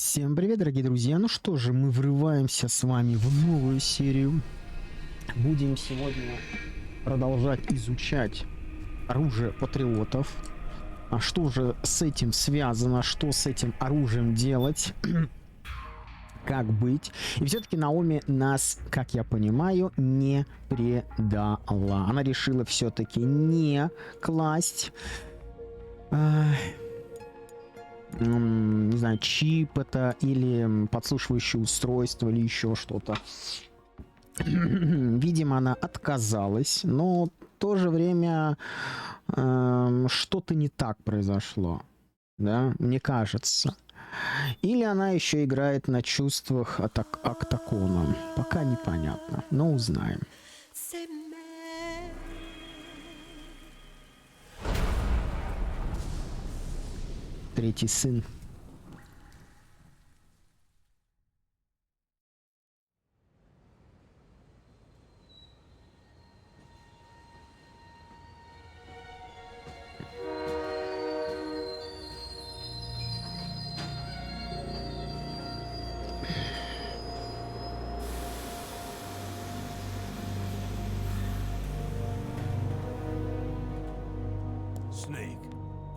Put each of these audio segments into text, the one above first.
Всем привет, дорогие друзья! Ну что же, мы врываемся с вами в новую серию. Будем сегодня продолжать изучать оружие патриотов. А что же с этим связано, что с этим оружием делать, как быть. И все-таки Наоми нас, как я понимаю, не предала. Она решила все-таки не класть... не знаю, чип это или подслушивающее устройство или еще что-то. Видимо, она отказалась, но в то же время что-то не так произошло, да, мне кажется. Или она еще играет на чувствах Отакона. Пока непонятно, но узнаем. Третий сын. Snake,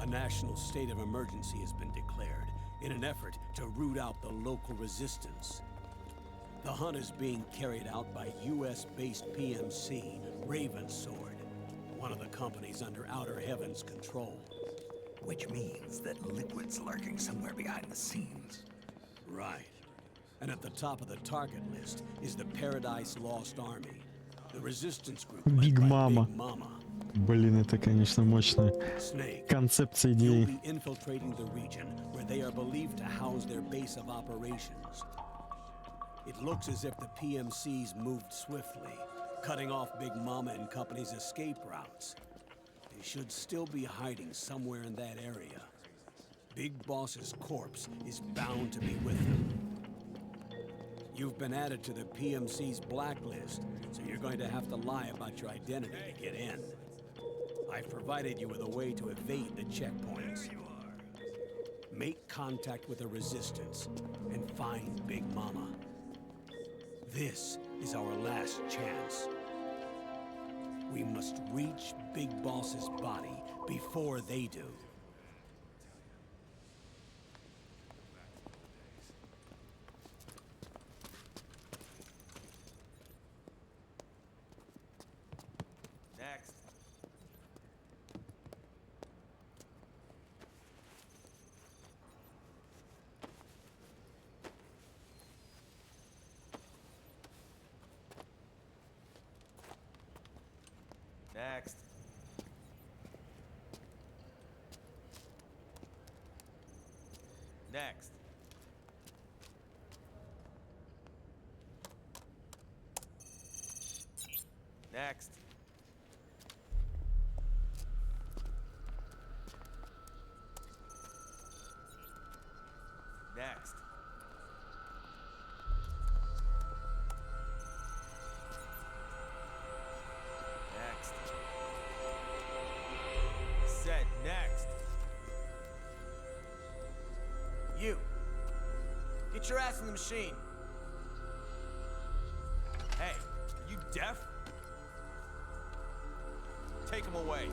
a national state of emergency has been declared in an effort to root out the local resistance. The hunt is being carried out by US-based PMC, Ravensword, one of the companies under Outer Heaven's control. Which means that Liquid's lurking somewhere behind the scenes. Right. And at the top of the target list is the Paradise Lost Army, the resistance group led Big by Mama. Big Mama. Блин, это, конечно, мощная концепция You'll идеи. be infiltrating the region where they are believed to house their base of operations. It looks as if the PMCs moved swiftly, cutting off Big Mama and company's escape routes. They should still be hiding somewhere in that area. Big Boss's corpse is bound to be with them. You've been added to the PMC's blacklist, so you're going to have to lie about your identity to get in. I've provided you with a way to evade the checkpoints. Make contact with the resistance and find Big Mama. This is our last chance. We must reach Big Boss's body before they do. Next. Next. Next. Next. Next. Next. Said next. You. Get your ass in the machine. Hey, are you deaf? Take him away.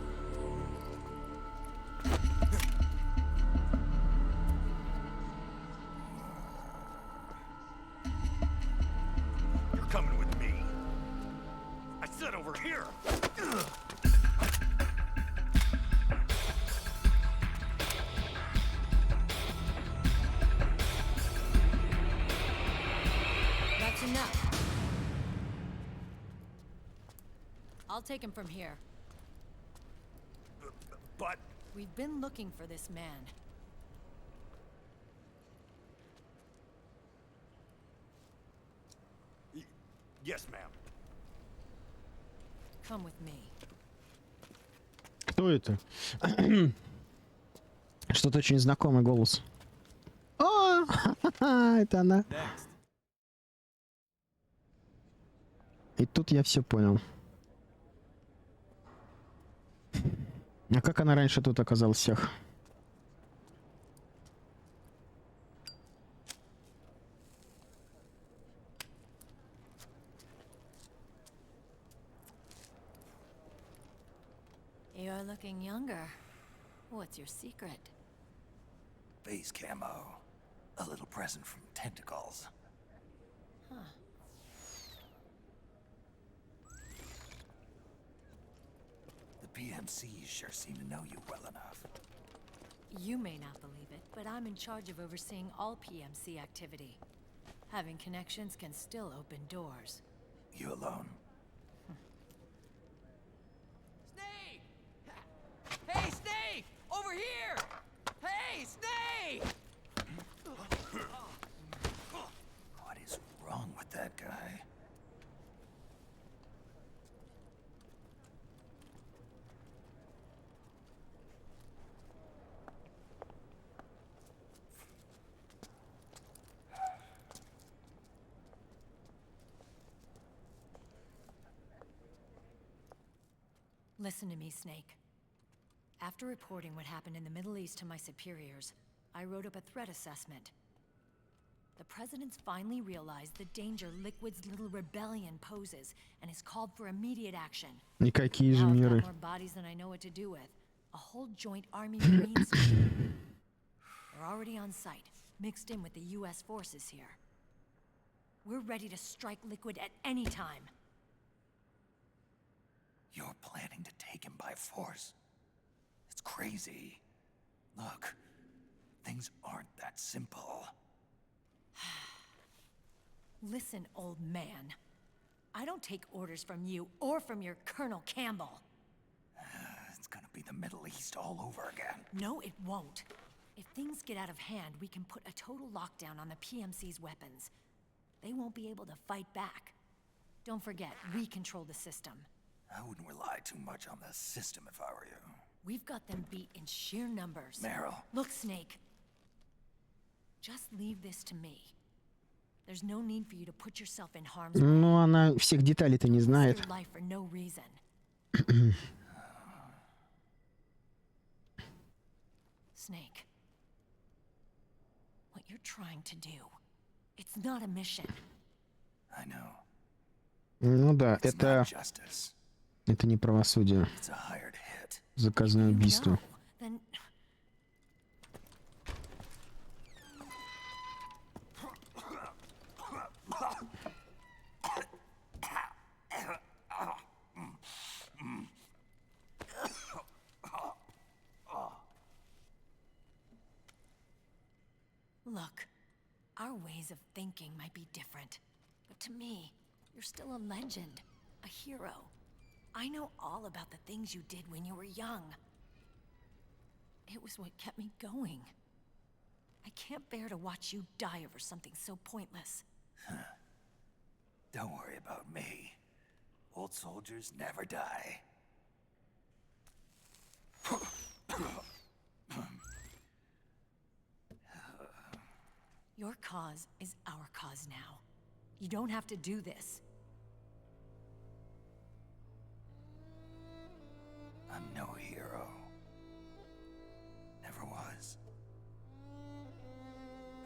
You're coming with me. I said over here. That's enough. I'll take him from here. But We've been looking for this man. yes, ma'am. Come with me. Кто это? Что-то очень знакомый голос. О, это она. Next. И тут я все понял. А как она раньше тут оказалась всех? What's your secret? Base camo. A little present from tentacles. Huh. The PMCs sure seem to know you well enough. You may not believe it, but I'm in charge of overseeing all PMC activity. Having connections can still open doors. You alone? Snake! Hey, Snake! Over here! Hey, Snake! What is wrong with that guy? Listen to me, Snake. After reporting what happened in the Middle East to my superiors, I wrote up a threat assessment. The President's finally realized the danger Liquid's little rebellion poses and has called for immediate action. Никакие же Now I've меры. got more bodies than I know what to do with. A whole joint Army Marines team. They're already on site, mixed in with the US forces here. We're ready to strike Liquid at any time. You're planning to take him by force? It's crazy. Look, things aren't that simple. Listen, old man. I don't take orders from you or from your Colonel Campbell. It's gonna be the Middle East all over again. No, it won't. If things get out of hand, we can put a total lockdown on the PMC's weapons. They won't be able to fight back. Don't forget, we control the system. I wouldn't rely too much on the system if I were you. We've got them beat in sheer numbers. Meryl. Look, Snake. Just leave this to me. There's no need for you to put yourself in harm's way. Ну, она всех деталей-то не Risk знает. your life for no reason. Snake. What you're trying to do, it's not a mission. I know. Ну да, It's это not justice. не правосудие. It's a hired hit. Заказное убийство. No, then look, our ways of thinking might be different, but to me, you're still a legend, a hero. I know all about the things you did when you were young. It was what kept me going. I can't bear to watch you die over something so pointless. Don't worry about me. Old soldiers never die. Your cause is our cause now. You don't have to do this. I'm no hero. Never was.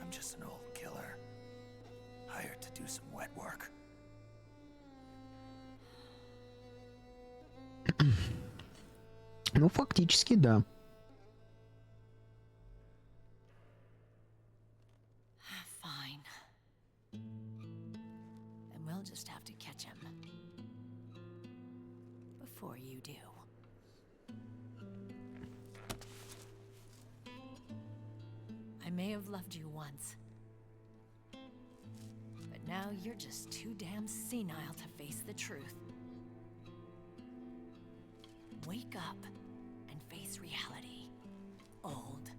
I'm just an old killer. Hired to do some wet work. Ну, фактически, да. Fine. Then we'll just have to catch him. Before you do. I may have loved you once. But now you're just too damn senile to face the truth. Wake up and face reality, old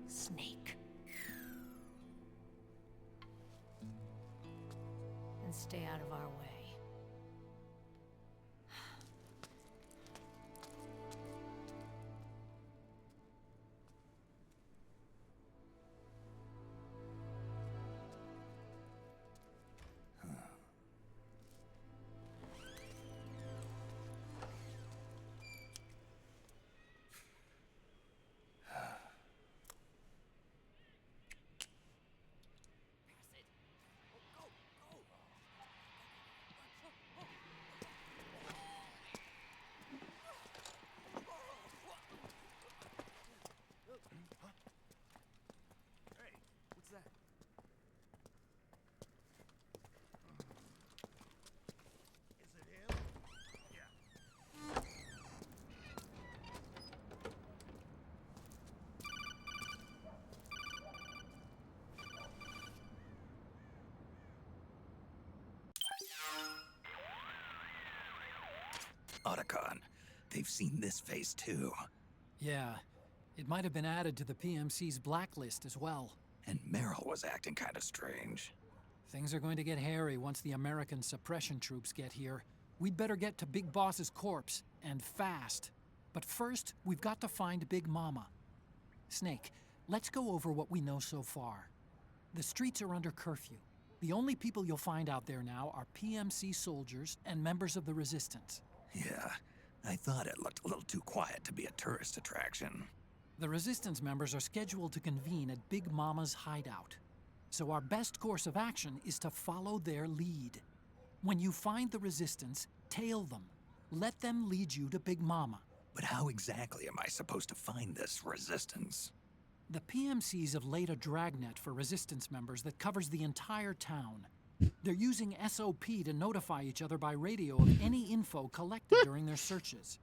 Snake. And stay out of our way. Otacon. They've seen this face too. Yeah, it might have been added to the PMC's blacklist as well. And Merrill was acting kind of strange. Things are going to get hairy once the American suppression troops get here. We'd better get to Big Boss's corpse, and fast. But first, we've got to find Big Mama. Snake, let's go over what we know so far. The streets are under curfew. The only people you'll find out there now are PMC soldiers and members of the Resistance. Yeah, I thought it looked a little too quiet to be a tourist attraction. The Resistance members are scheduled to convene at Big Mama's hideout. So our best course of action is to follow their lead. When you find the Resistance, tail them. Let them lead you to Big Mama. But how exactly am I supposed to find this Resistance? The PMCs have laid a dragnet for Resistance members that covers the entire town. They're using SOP to notify each other by radio of any info collected during their searches.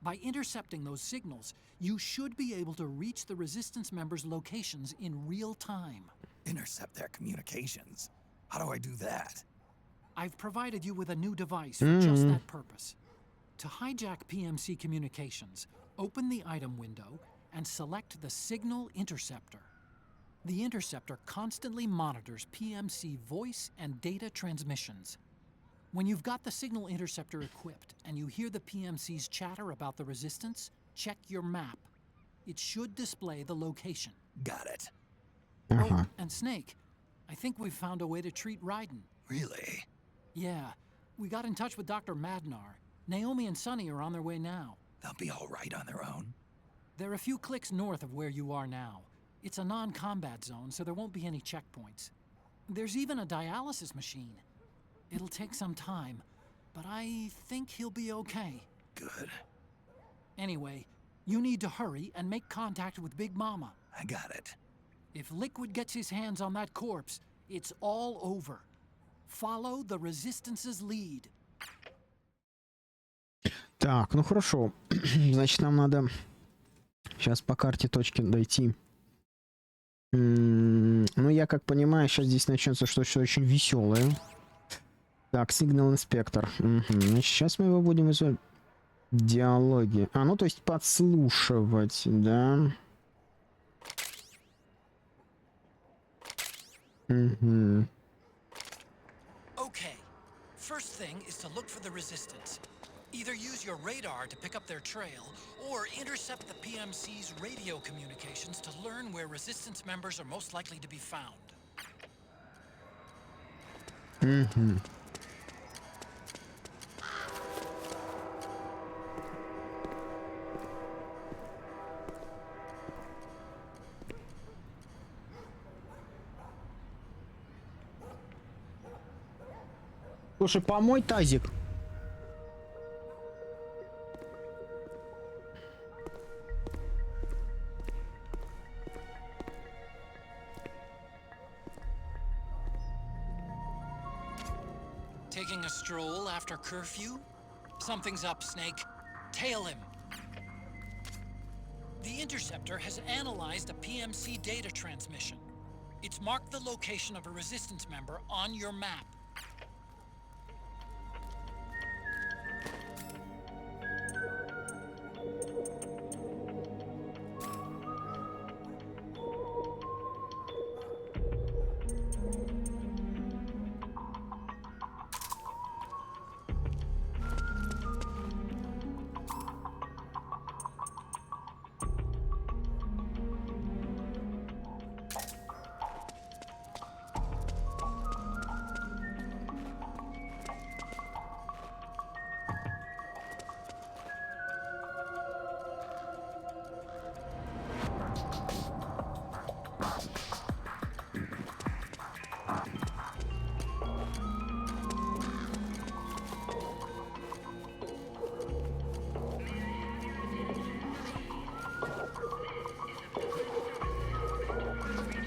By intercepting those signals, you should be able to reach the Resistance members' locations in real time. Intercept their communications? How do I do that? I've provided you with a new device for just that purpose. To hijack PMC communications, open the item window and select the Signal Interceptor. The interceptor constantly monitors PMC voice and data transmissions. When you've got the Signal Interceptor equipped and you hear the PMC's chatter about the Resistance, check your map. It should display the location. Got it. Oh, and Snake, I think we've found a way to treat Raiden. Really? Yeah, we got in touch with Dr. Madnar. Naomi and Sonny are on their way now. They'll be all right on their own? They're a few clicks north of where you are now. It's a non-combat zone, so there won't be any checkpoints. There's even a dialysis machine. It'll take some time, but I think he'll be okay. Good. Anyway, you need to hurry and make contact with Big Mama. I got it. If Liquid gets his hands on that corpse, it's all over. Follow the Resistance's lead. Так, ну хорошо. Значит, нам надо сейчас по карте точки дойти. Ну, я как понимаю, сейчас здесь начнется что-то очень веселое. Так, Signal Inspector. Значит, сейчас мы его будем использовать. Диалоги. Ну, то есть подслушивать, да. Okay. First thing is to look for the Resistance. Either use your radar to pick up their trail, or intercept the PMC's radio communications to learn where Resistance members are most likely to be found. Слушай, помой тазик. Taking a stroll after curfew? Something's up, Snake. Tail him. The Interceptor has analyzed a PMC data transmission. It's marked the location of a Resistance member on your map.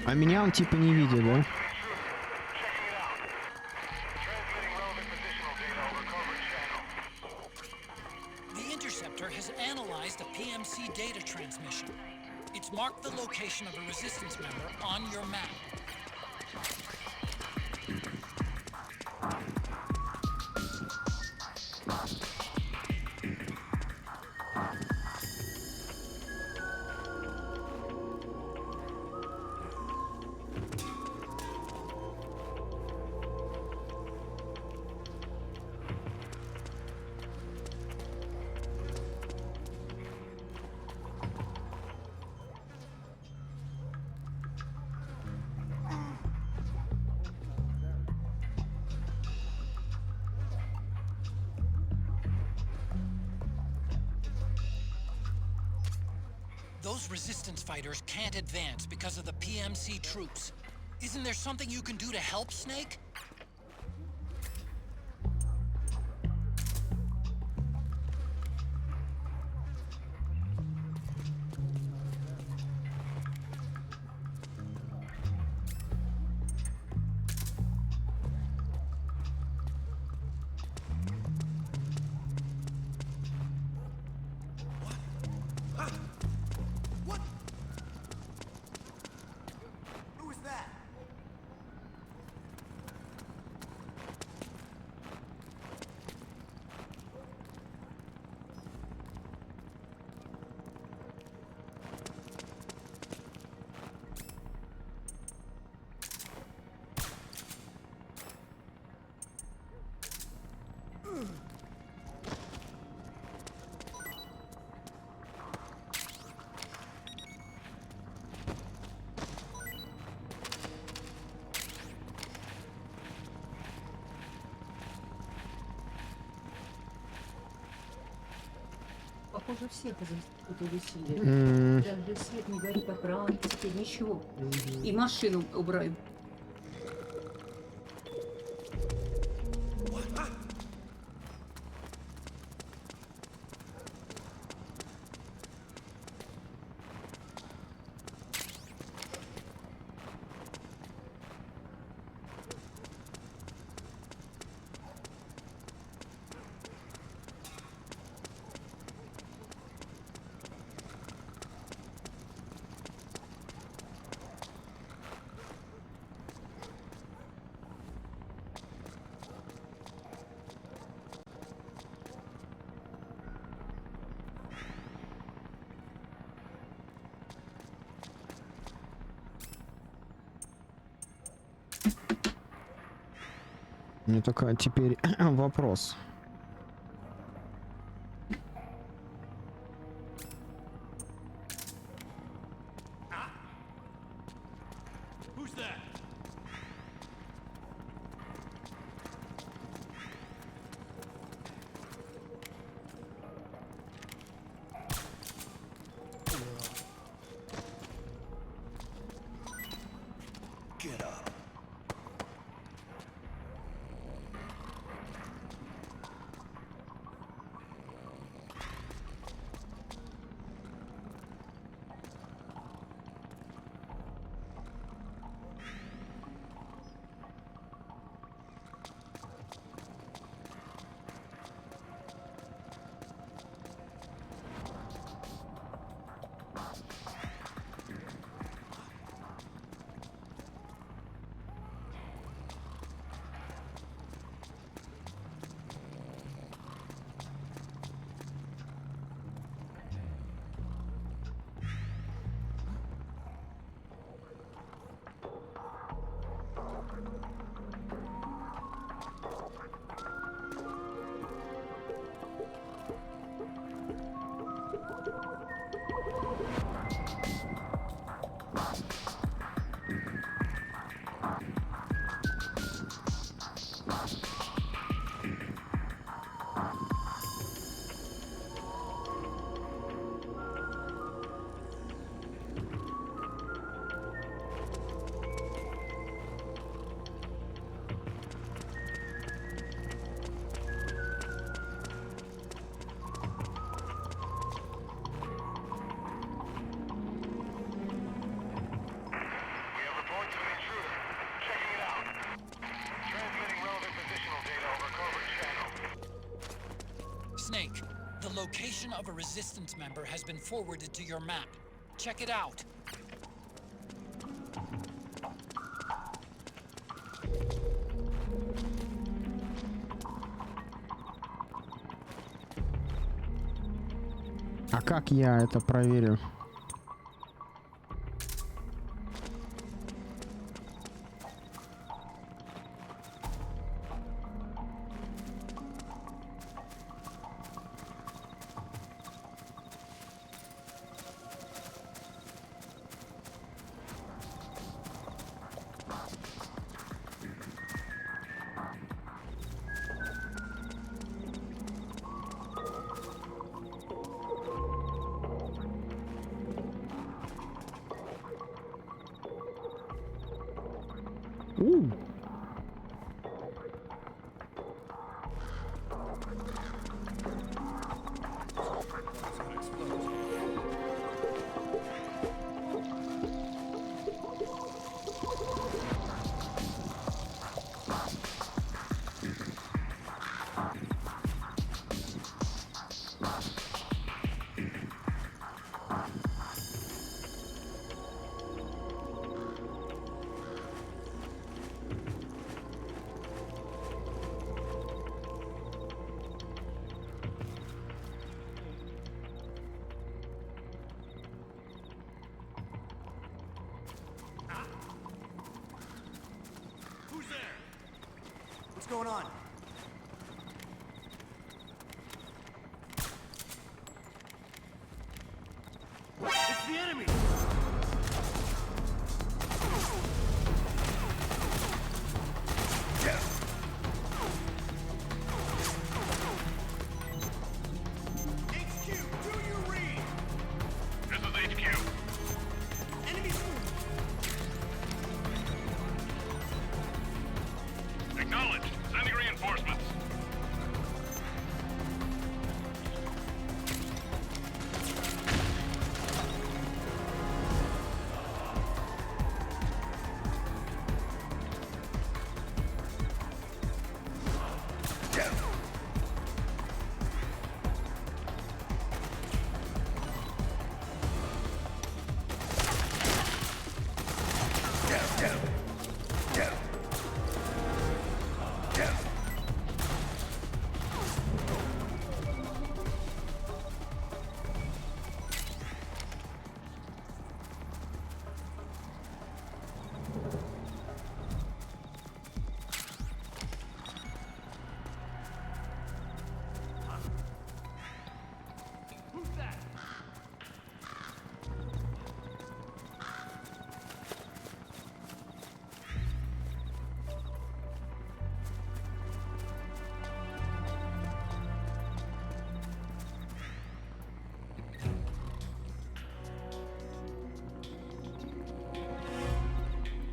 А меня он типа не видит, да? The Interceptor has analyzed a PMC data transmission. It's marked the location of a Resistance member on your map. Those resistance fighters can't advance because of the PMC troops. Isn't there something you can do to help, Snake? Похоже, всех из института веселья. Даже свет не горит, а кран, теперь ничего. И машину убрали. Мне только теперь вопрос. Snake, the location of a resistance member has been forwarded to your map. Check it out. А как я это проверю? У. What's going on? It's the enemy! HQ, do you read? This is HQ. Enemies! Acknowledged. Sending reinforcements.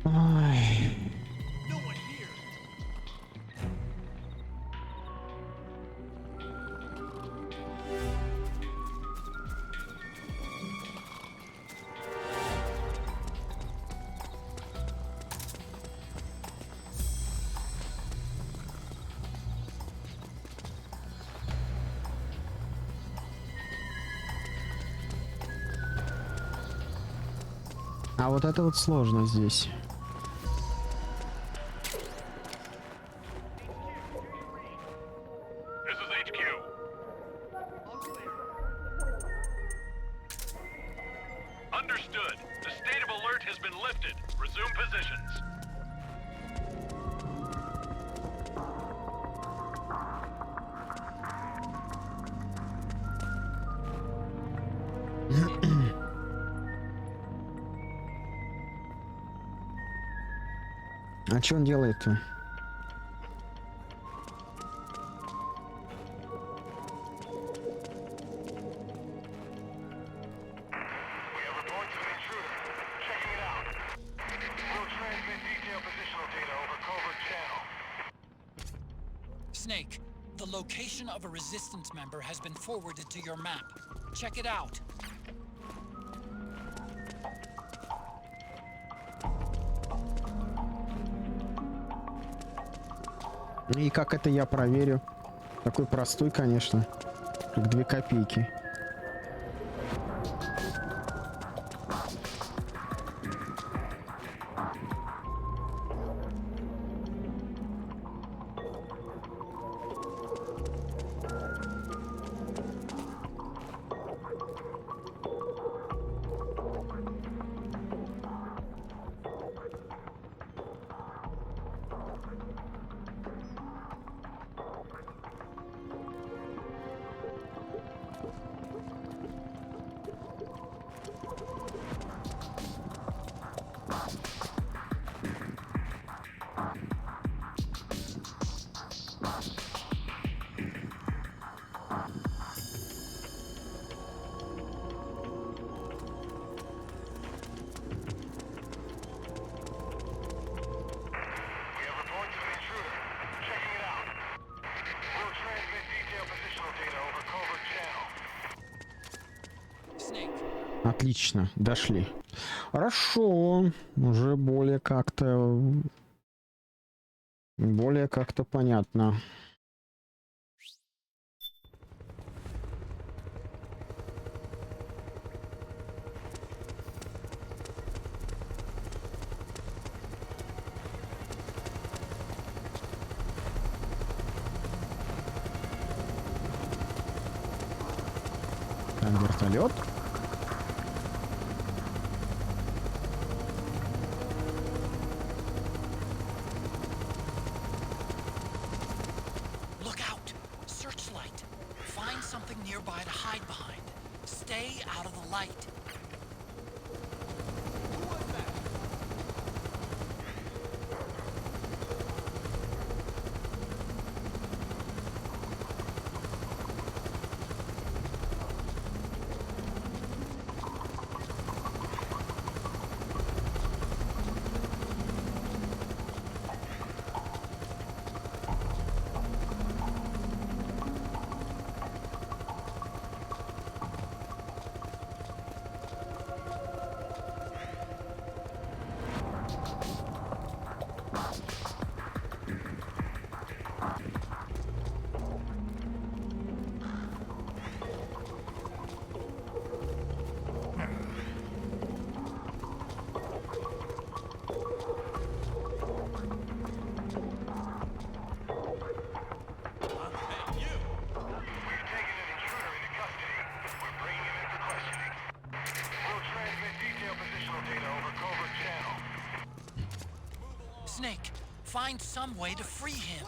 Ой. No one here! А вот это вот сложно здесь. This is HQ. Understood. The state of alert has been lifted. Resume positions. А что он делает-то? We have reports of an intruder. Checking it out. We'll transmit detailed positional data over covert channel. Snake, the location of a resistance member has been forwarded to your map. Check it out. И как это я проверю? Такой простой, конечно. Как 2 копейки. Отлично, дошли. Хорошо, уже более как-то понятно. Там вертолет. Look out! Searchlight. Find something nearby to hide behind. Stay out of the light. Snake, find some way to free him.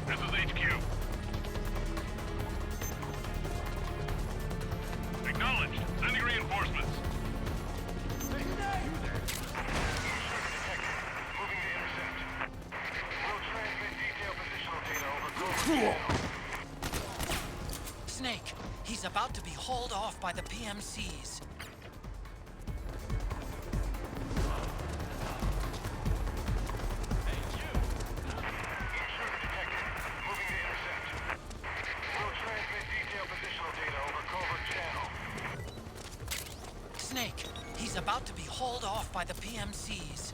This is HQ. Acknowledged. Sending reinforcements. Snake, he's about to be hauled off by the PMCs. Snake, he's about to be hauled off by the PMCs.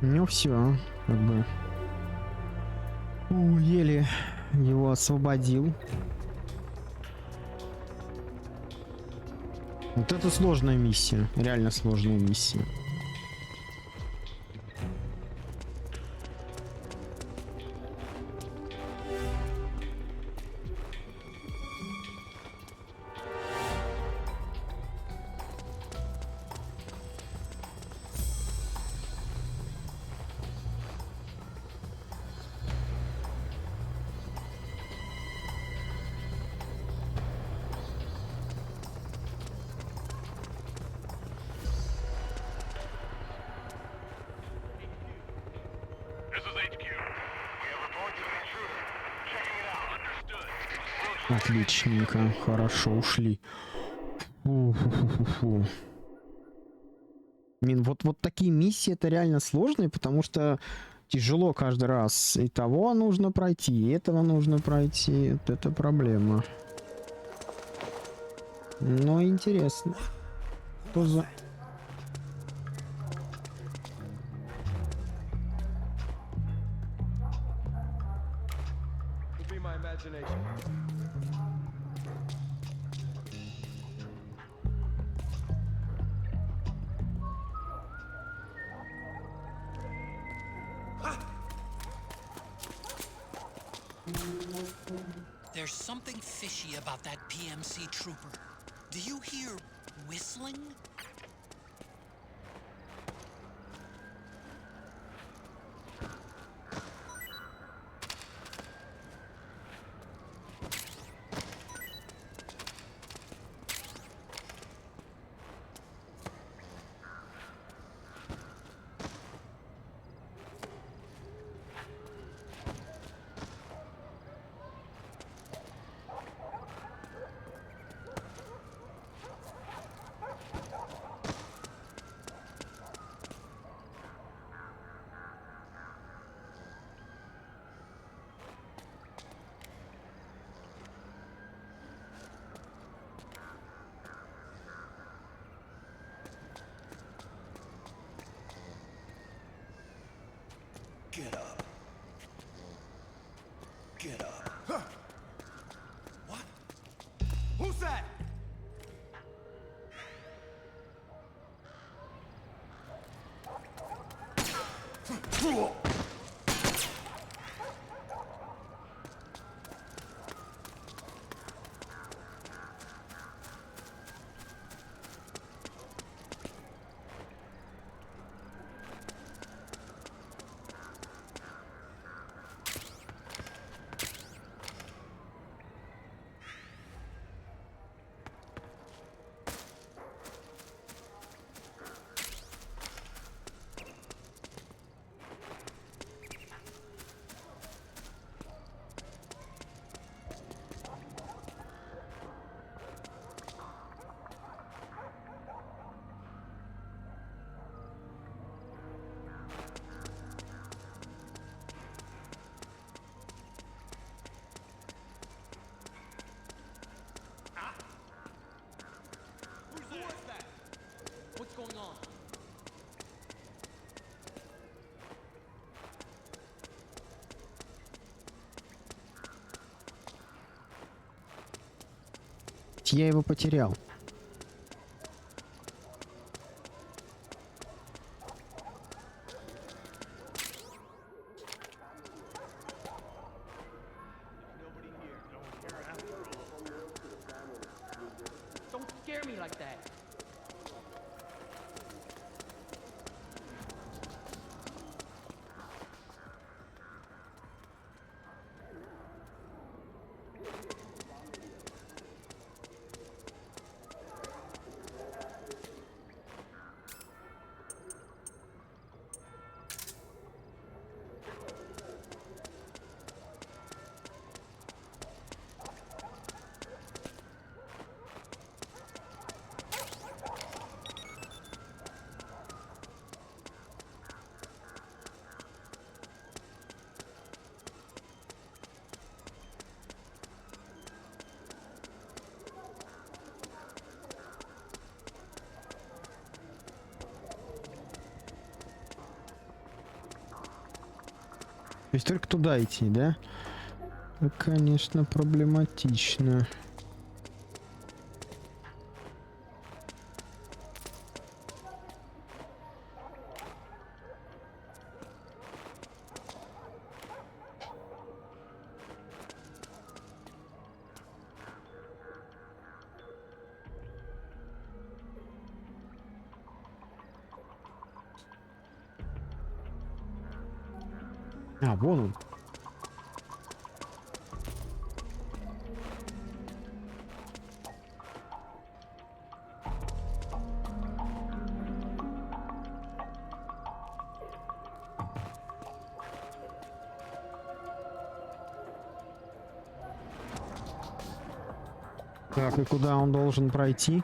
Ну все, как бы. Еле его освободил. Вот это сложная миссия, реально сложная миссия. Отличненько, хорошо ушли. Фу-фу-фу-фу-фу. Блин, вот такие миссии это реально сложные, потому что тяжело каждый раз. И того нужно пройти, и этого нужно пройти. Вот это проблема. Но интересно. Что за... There's something fishy about that PMC trooper. Do you hear whistling? Get up. Get up. Huh. What? Who's that? What's going on? Я его потерял. Don't scare me like that. То есть только туда идти, да? Это, конечно, проблематично. А, вон он. Так, и куда он должен пройти?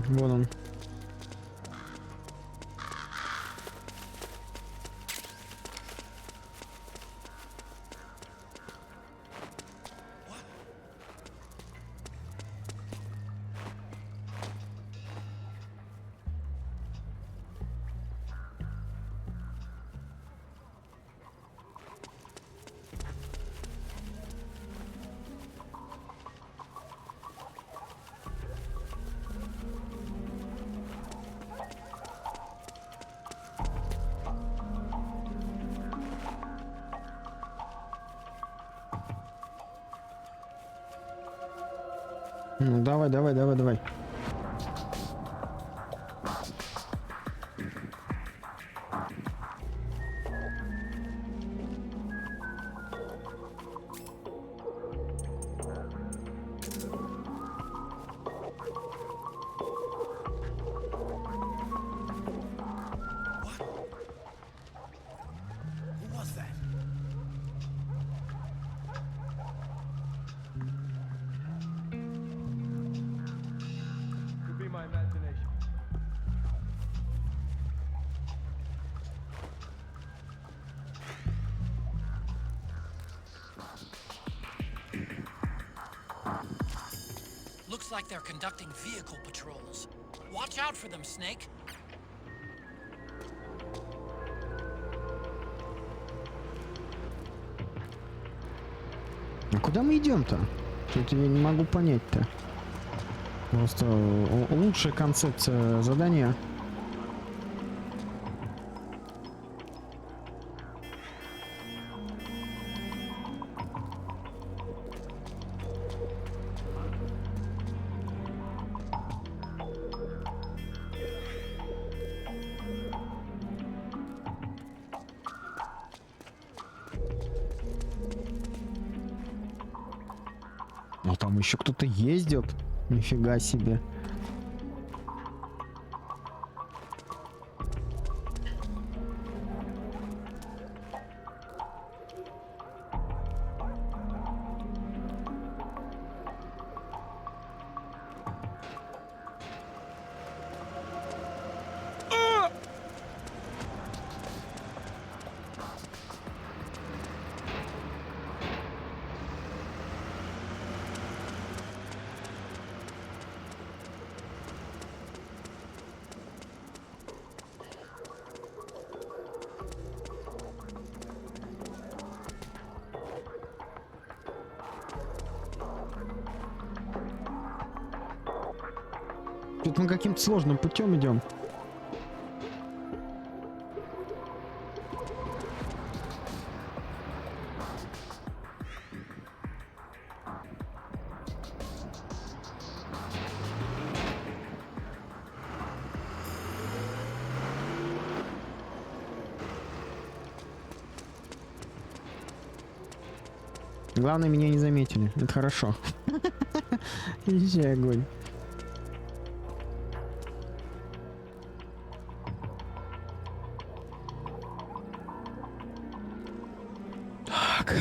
Вон он. Ну, давай, давай, давай, давай. Could be my imagination. Looks like they're conducting vehicle patrols. Watch out for them, Snake. А куда мы идем-то? Что-то я не могу понять-то. Просто лучшая концепция задания. А там еще кто-то ездит. Нифига себе. Тут мы каким-то сложным путем идем. Главное, меня не заметили. Это хорошо. Езжай, огонь. Так.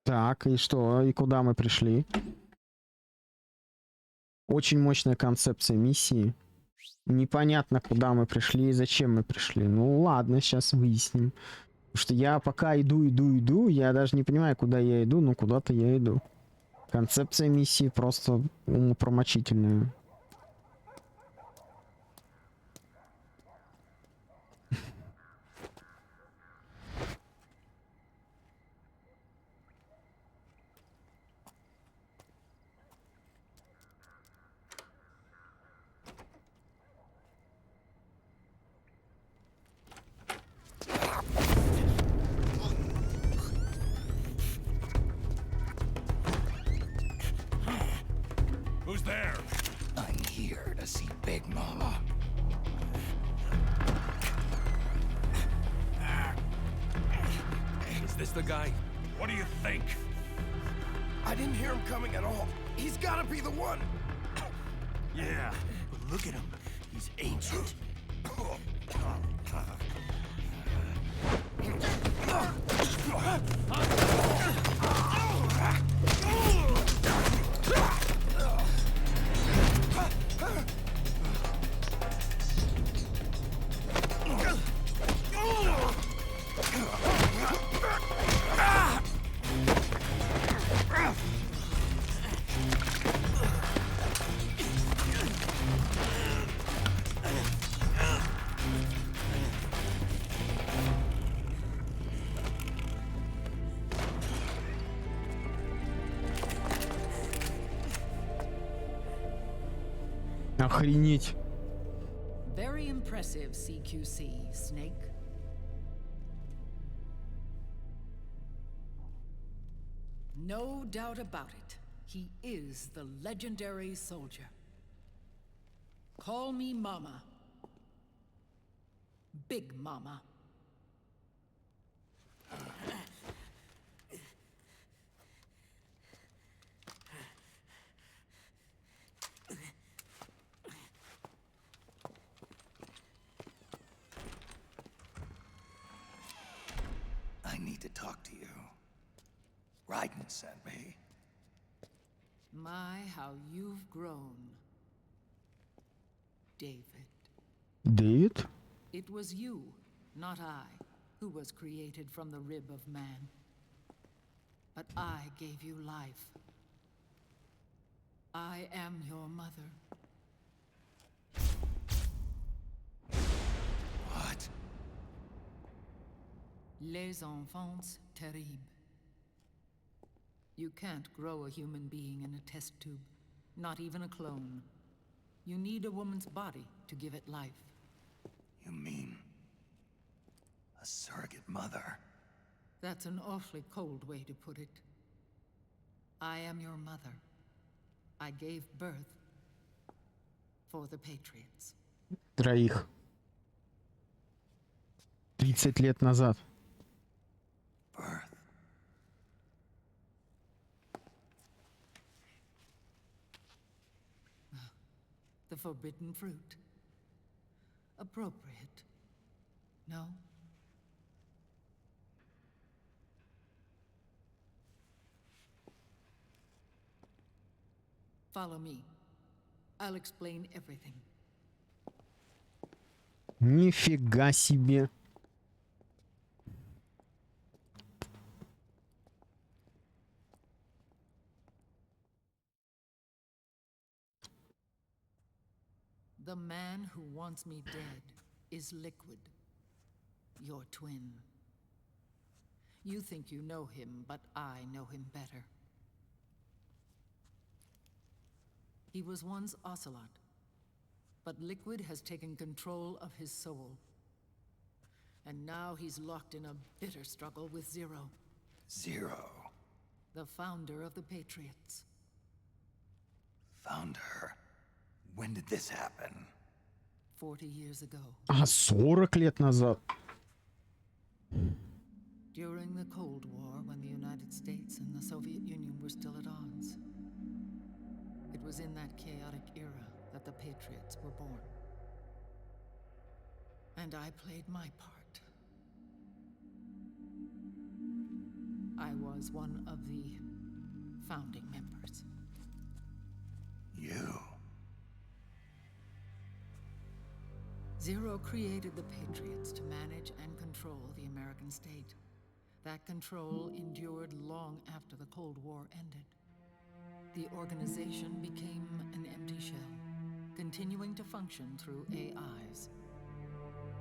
Так, и что? И куда мы пришли? Очень мощная концепция миссии. Непонятно, куда мы пришли и зачем мы пришли. Ну ладно, сейчас выясним. Потому что я пока иду, я даже не понимаю, куда я иду, но куда-то я иду. Концепция миссии просто умопромочительная. Who's there? I'm here to see Big Mama. Is this the guy? What do you think? I didn't hear him coming at all. He's gotta be the one. Yeah, but look at him. He's ancient. Охренеть. Very impressive, CQC, Snake. No doubt about it. He is the legendary soldier. Call me Mama. Big Mama. I need to talk to you. Raiden sent me. My, how you've grown. David. Дэвид? It was you, not I, who was created from the rib of man. But I gave you life. I am your mother. What? Les enfants terribles. You can't grow a human being in a test tube, not even a clone. You need a woman's body to give it life. You mean a surrogate mother? That's an awfully cold way to put it. I am your mother. I gave birth for the Patriots. Троих. 30 лет назад. Birth. The forbidden fruit. Appropriate. No? Follow me. I'll explain everything. Нифига себе. The man who wants me dead is Liquid, your twin. You think you know him, but I know him better. He was once Ocelot, but Liquid has taken control of his soul. And now he's locked in a bitter struggle with Zero, Zero. the founder of the Patriots. Found her. When did this happen? 40 years ago, А 40 лет назад. during the Cold War, when the United States and the Soviet Union were still at odds. It was in that chaotic era that the Patriots were born. And I played my part. I was one of the founding members. You. Zero created the Patriots to manage and control the American state. That control endured long after the Cold War ended. The organization became an empty shell, continuing to function through AIs.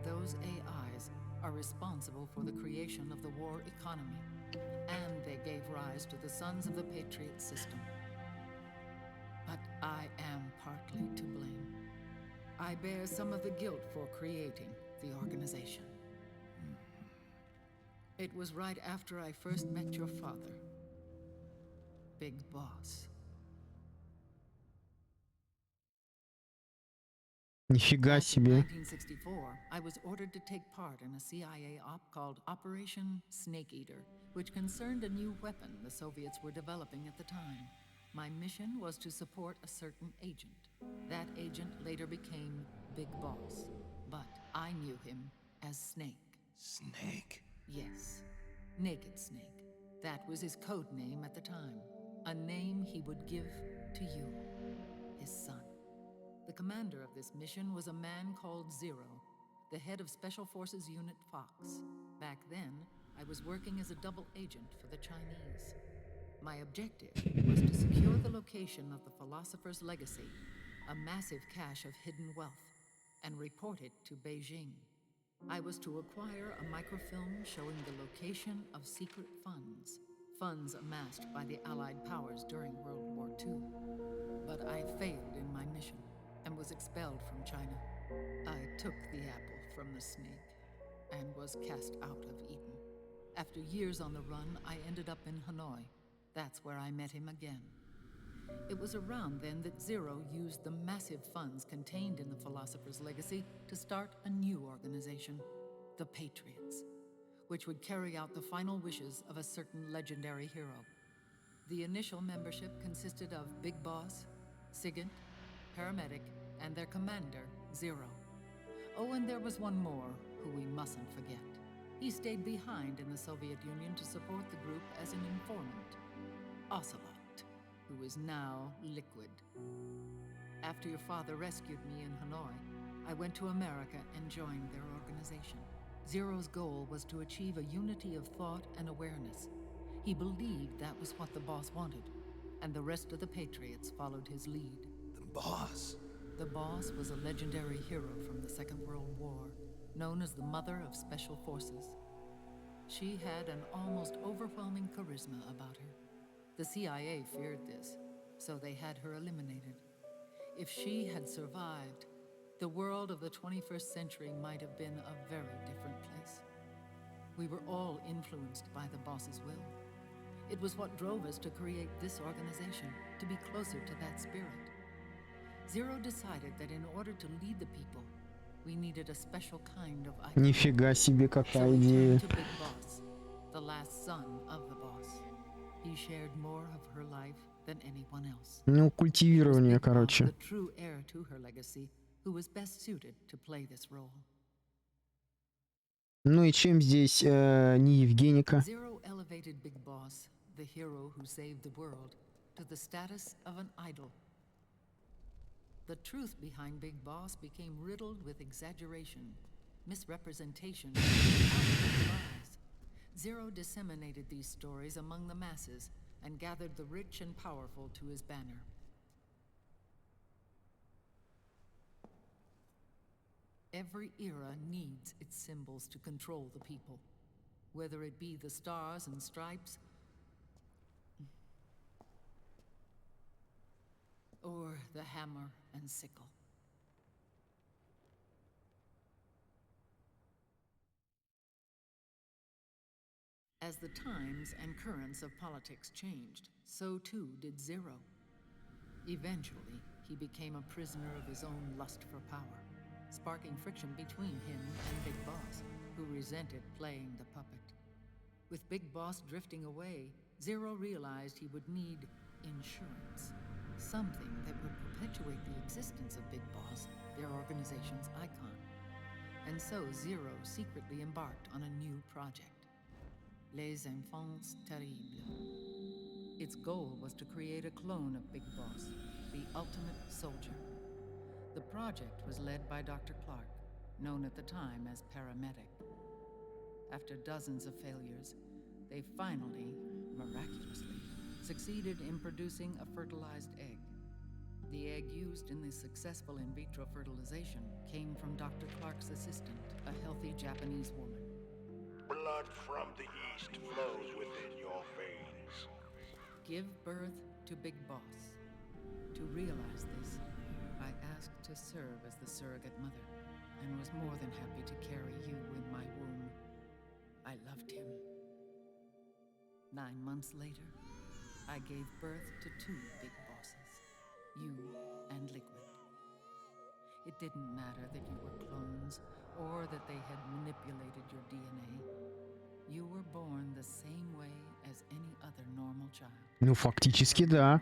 Those AIs are responsible for the creation of the war economy, and they gave rise to the Sons of the Patriot system. But I am partly to blame. I bear some of the guilt for creating the organization. It was right after I first met your father, Big Boss. Нифига Back in себе. 1964, I was ordered to take part in a CIA op called Operation Snake Eater, which concerned a new weapon the Soviets were developing at the time. My mission was to support a certain agent. That agent later became Big Boss, but I knew him as Snake. Snake? Yes, Naked Snake. That was his code name at the time, a name he would give to you, his son. The commander of this mission was a man called Zero, the head of Special Forces Unit Fox. Back then, I was working as a double agent for the Chinese. My objective was to secure the location of the philosopher's legacy, a massive cache of hidden wealth, and report it to Beijing. I was to acquire a microfilm showing the location of secret funds amassed by the Allied powers during World War II. But I failed in my mission and was expelled from China. I took the apple from the snake and was cast out of Eden. After years on the run, I ended up in Hanoi. That's where I met him again. It was around then that Zero used the massive funds contained in the Philosopher's Legacy to start a new organization, the Patriots, which would carry out the final wishes of a certain legendary hero. The initial membership consisted of Big Boss, Sigint, Paramedic, and their commander, Zero. Oh, and there was one more who we mustn't forget. He stayed behind in the Soviet Union to support the group as an informant, Ocelot, who is now Liquid. After your father rescued me in Hanoi, I went to America and joined their organization. Zero's goal was to achieve a unity of thought and awareness. He believed that was what the boss wanted, and the rest of the Patriots followed his lead. The boss? The boss was a legendary hero from the Second World War, known as the Mother of Special Forces. She had an almost overwhelming charisma about her. The CIA feared this, so they had her eliminated. If she had survived, the world of the 21st century might have been a very different place. We were all influenced by the boss's will. It was what drove us to create this organization, to be closer to that spirit. Zero decided that in order to lead the people, we needed a special kind of icon. Нифига себе, So какая we идея. turned to Big Boss, the last son of the boss. He shared more of her life than anyone else. Ну, It was культивирование, Big Boss, короче. the true heir to her legacy, who was best suited to play this role. Ну и чем здесь не Евгеника? Zero elevated Big Boss, the hero who saved the world, to the status of an idol. The truth behind Big Boss became riddled with exaggeration, misrepresentation, and lies. Zero disseminated these stories among the masses and gathered the rich and powerful to his banner. Every era needs its symbols to control the people, whether it be the stars and stripes or the hammer and sickle. As the times and currents of politics changed, so too did Zero. Eventually, he became a prisoner of his own lust for power, sparking friction between him and Big Boss, who resented playing the puppet. With Big Boss drifting away, Zero realized he would need insurance. Something that would perpetuate the existence of Big Boss, their organization's icon. And so Zero secretly embarked on a new project, Les Enfants Terribles. Its goal was to create a clone of Big Boss, the ultimate soldier. The project was led by Dr. Clark, known at the time as paramedic. After dozens of failures, they finally, miraculously, succeeded in producing a fertilized egg. The egg used in the successful in vitro fertilization came from Dr. Clark's assistant, a healthy Japanese woman. Blood from the east flows within your veins. Give birth to Big Boss. To realize this, I asked to serve as the surrogate mother, and was more than happy to carry you in my womb. I loved him. 9 months later, I gave birth to 2 big bosses, you and Liquid. It didn't matter that you were clones, or that they had manipulated your DNA. You were born the same way as any other normal child. Ну, фактически, да.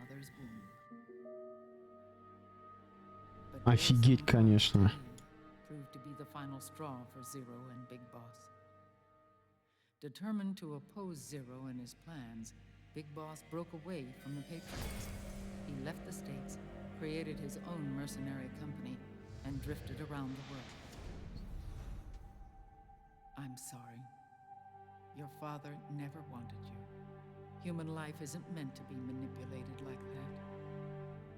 Офигеть, конечно. Proved to be the final straw for Zero and Big Boss. Determined to oppose Zero and his plans, Big Boss broke away from the Patriots. He left the States, created his own mercenary company, and drifted around the world. I'm sorry. Your father never wanted you. Human life isn't meant to be manipulated like that.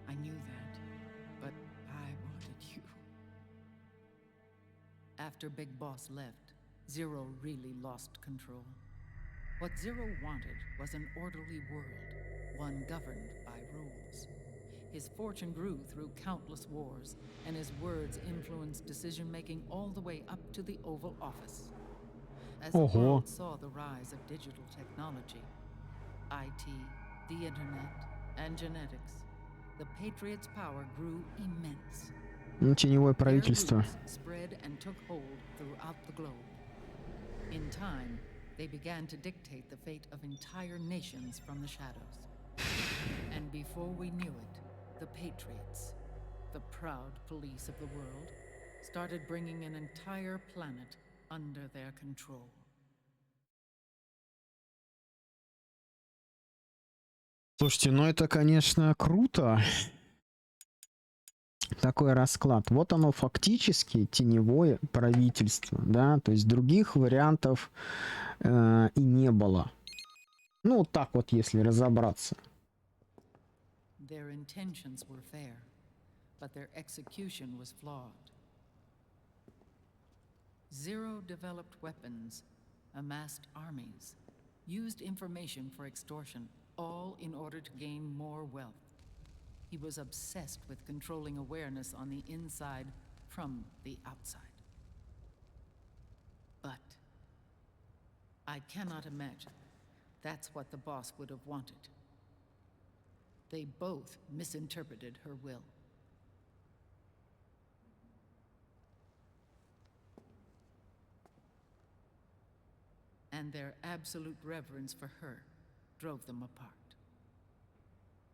I knew that, but I wanted you. After Big Boss left, Zero really lost control. What Zero wanted was an orderly world, one governed by rules. His fortune grew through countless wars, and his words influenced decision-making all the way up to the Oval Office. As the world saw the rise of digital technology, IT, the internet, and genetics, the Patriots' power grew immense. Теневое правительство. Spread and took hold throughout the globe. In time, they began to dictate the fate of entire nations from the shadows. And before we knew it, the Patriots, the proud police of the world, started bringing an entire planet under their control. Слушайте, ну это, конечно, круто. Такой расклад. Вот оно фактически теневое правительство, да, то есть других вариантов и не было. Ну, вот так вот, если разобраться. Their intentions were fair, but their execution was flawed. Zero developed weapons, amassed armies, used information for extortion, all in order to gain more wealth. He was obsessed with controlling awareness on the inside from the outside. But I cannot imagine that's what the boss would have wanted. They both misinterpreted her will. And their absolute reverence for her drove them apart.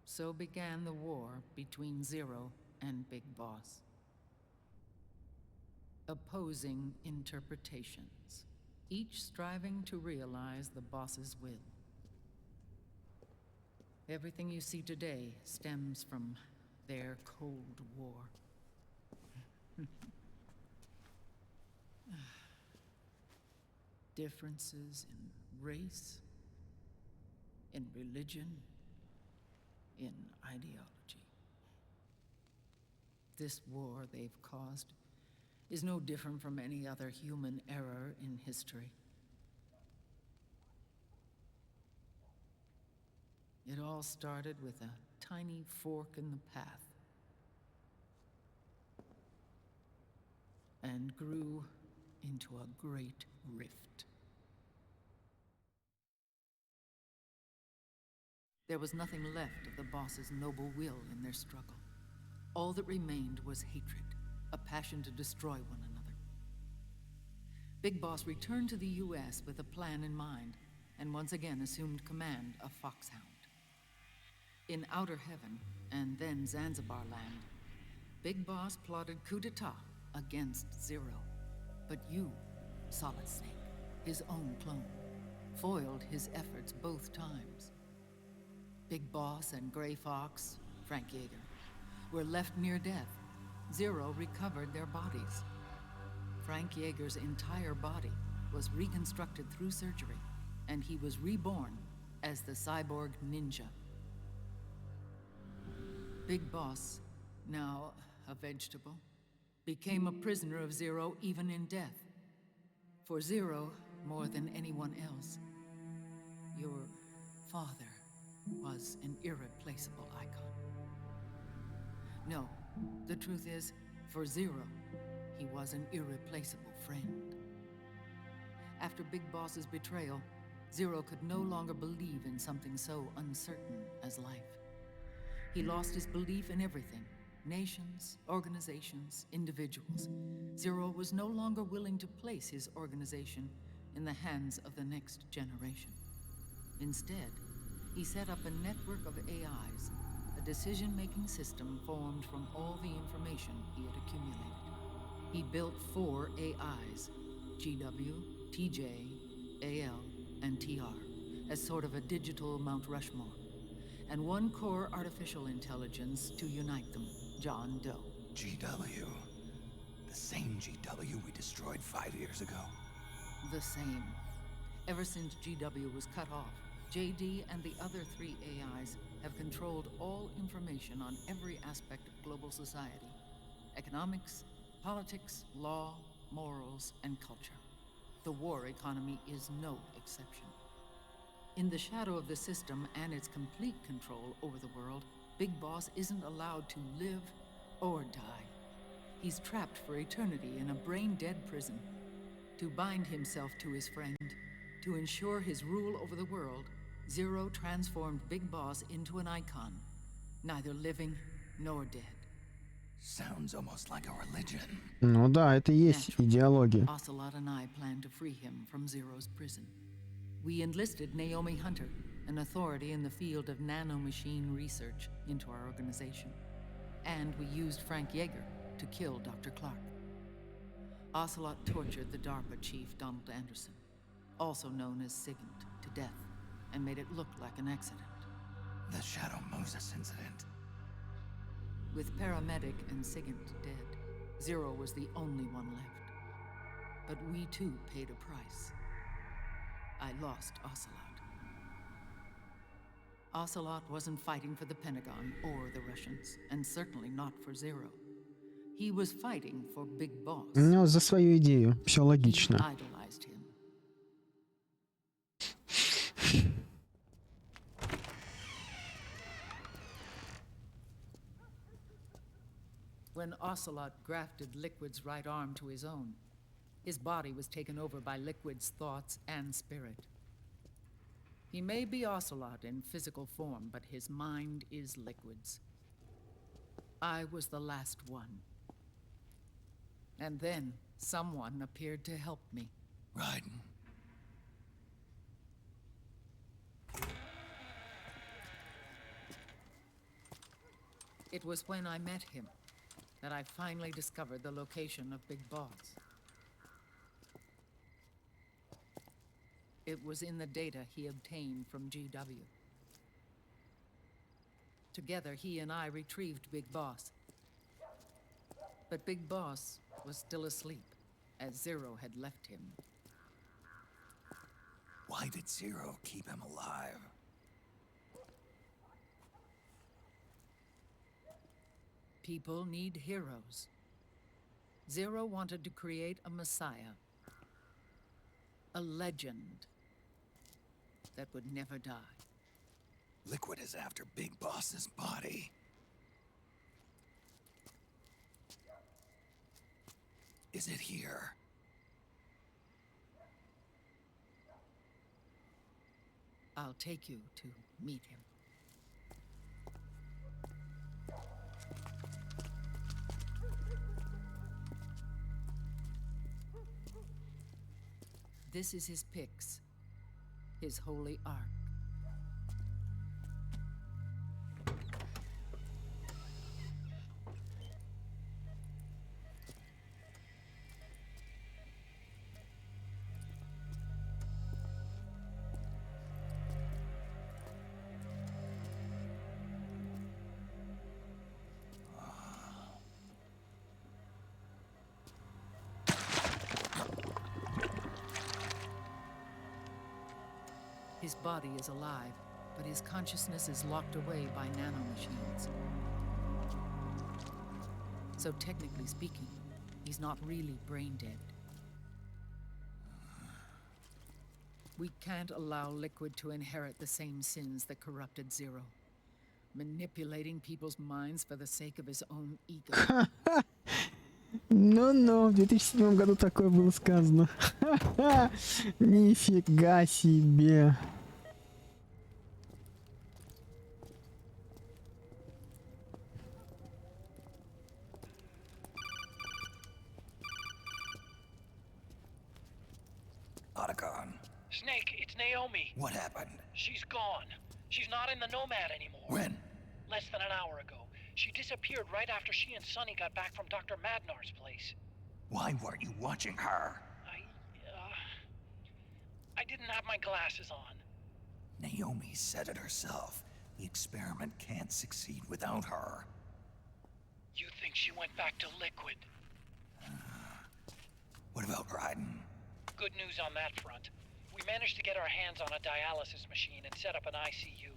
So began the war between Zero and Big Boss. Opposing interpretations, each striving to realize the boss's will. Everything you see today stems from their Cold War. Differences in race, in religion, in ideology. This war they've caused is no different from any other human error in history. It all started with a tiny fork in the path and grew into a great rift. There was nothing left of the boss's noble will in their struggle. All that remained was hatred, a passion to destroy one another. Big Boss returned to the US with a plan in mind, and once again assumed command of Foxhound. In Outer Heaven, and then Zanzibar land, Big Boss plotted coup d'etat against Zero. But you, Solid Snake, his own clone, foiled his efforts both times. Big Boss and Gray Fox, Frank Yeager, were left near death. Zero recovered their bodies. Frank Yeager's entire body was reconstructed through surgery, and he was reborn as the cyborg ninja. Big Boss, now a vegetable, became a prisoner of Zero even in death. For Zero, more than anyone else, your father was an irreplaceable icon. No, the truth is, for Zero, he was an irreplaceable friend. After Big Boss's betrayal, Zero could no longer believe in something so uncertain as life. He lost his belief in everything. Nations, organizations, individuals. Zero was no longer willing to place his organization in the hands of the next generation. Instead, he set up a network of AIs, a decision-making system formed from all the information he had accumulated. He built 4 AIs, GW, TJ, AL, and TR, as sort of a digital Mount Rushmore, and 1 core artificial intelligence to unite them, John Doe. GW. The same GW we destroyed 5 years ago. The same. Ever since GW was cut off, JD and the other 3 AIs have controlled all information on every aspect of global society. Economics, politics, law, morals, and culture. The war economy is no exception. In the shadow of the system and its complete control over the world, Big Boss isn't allowed to live or die. He's trapped for eternity in a brain-dead prison. To bind himself to his friend, to ensure his rule over the world, Zero transformed Big Boss into an icon, neither living nor dead. Sounds almost like a religion. Ну да, это и есть идеология. Ocelot and I plan to free him from Zero's prison. We enlisted Naomi Hunter, an authority in the field of nanomachine research, into our organization. And we used Frank Yeager to kill Dr. Clark. Ocelot tortured the DARPA chief, Donald Anderson, also known as Sigint, to death, and made it look like an accident. The Shadow Moses incident. With Paramedic and Sigint dead, Zero was the only one left. But we too paid a price. I lost Ocelot. Ocelot wasn't fighting for the Pentagon or the Russians, and certainly not for Zero. He was fighting for Big Boss. Ну, за свою идею. Все логично. He idolized him. When Ocelot grafted Liquid's right arm to his own, his body was taken over by Liquid's thoughts and spirit. He may be Ocelot in physical form, but his mind is Liquid's. I was the last one. And then someone appeared to help me. Raiden. It was when I met him that I finally discovered the location of Big Boss. It was in the data he obtained from GW. Together, he and I retrieved Big Boss. But Big Boss was still asleep, as Zero had left him. Why did Zero keep him alive? People need heroes. Zero wanted to create a messiah. A legend that would never die. Liquid is after Big Boss's body. Is it here? I'll take you to meet him. This is his pyx, his holy ark. body is alive, but his consciousness is locked away by nanomachines. So technically speaking, he's not really brain dead. We can't allow Liquid to inherit the same sins that corrupted Zero. Manipulating people's minds for the sake of his own ego. Ну-ну, в 2007 году такое было сказано. Нифига себе. Otacon. Snake, it's Naomi. What happened? She's gone. She's not in the Nomad anymore. When? Less than an hour ago. She disappeared right after she and Sonny got back from Dr. Madnar's place. Why weren't you watching her? I didn't have my glasses on. Naomi said it herself. The experiment can't succeed without her. You think she went back to Liquid? What about Raiden? Good news on that front. We managed to get our hands on a dialysis machine and set up an ICU.